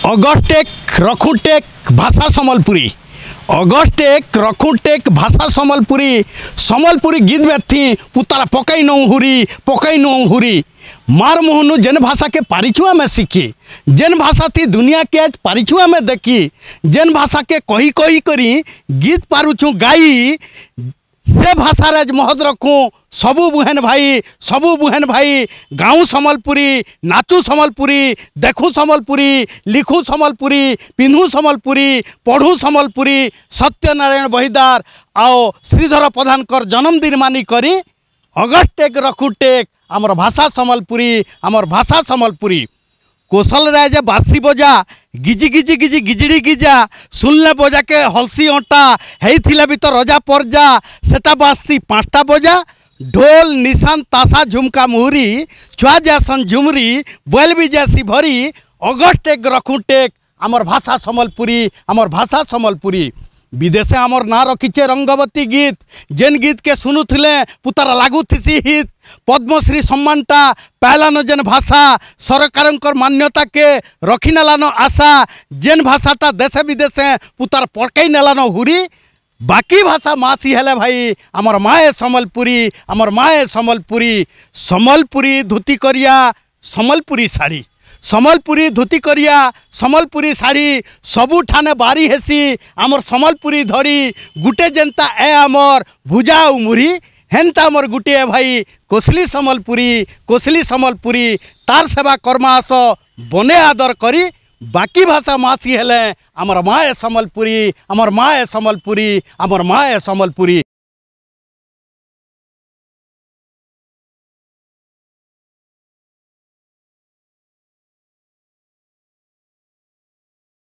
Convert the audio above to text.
अगस्टेक रखुटेक भाषा सम्बलपुरी अगस्टेक रखुटेक भाषा सम्बलपुरी सम्बलपुरी गीत व्यर्थी पुतारा पकई नौ हुरी मार मोहनु जेन भाषा के पारिछु आमे शिखी जेन भाषा थी दुनिया के आज पारिछु आमे देखी जेन भाषा के कही कही करी गीत पारुछु गाई से भाषा राज महद रखूँ सबू बुहेन भाई गाँव सम्बलपुरी नाचू सम्बलपुरी देखू सम्बलपुरी लिखू सम्बलपुरी पिंधू सम्बलपुरी पढ़ू सम्बलपुरी सत्यनारायण बहिदार आओ श्रीधर प्रधानकर जन्मदिन मानी करी अगस्टेक रखुटेक आमर भाषा सम्बलपुरी कौशल राजा बासी बजा गिजी गिजी गिजी गिजड़ी गिजा सुनले बजा के हलसी अटा हेइथिला भी तो रजा परजा सेटा बासी पाँचटा बजा ढोल निशान तासा झुमका मुहरी छुआ जासन झुमरी बैल भी जैसी भरी अगस्टेक रखुटेक आमर भाषा सम्बलपुरी विदेशे आमर ना रखीचे रंगवती गीत जेन गीत के सुनुथिले पुतारा लागुथिसी हित पद्मश्री सम्मानटा पाइलानो जेन भाषा सरकारंकर मान्यता के रखी नेलानो आशा जेन भाषाटा देशे विदेशे पुतार पकई नेलानो हुरी बाकी भाषा मासी हेले भाई आमर माए सम्बलपुरी धोती करिया सम्बलपुरी धोती करिया सम्बलपुरी साड़ी सबू ठाने बारी हेसी आमर सम्बलपुरी धरी गुटे जेनता ए आमर भुजा मुरी हेन्ता आमर गुटे भाई कोसली सम्बलपुरी तार सेवा कर्मास बने आदर करी बाकी भाषा मासी हेले आमर माए सम्बलपुरी।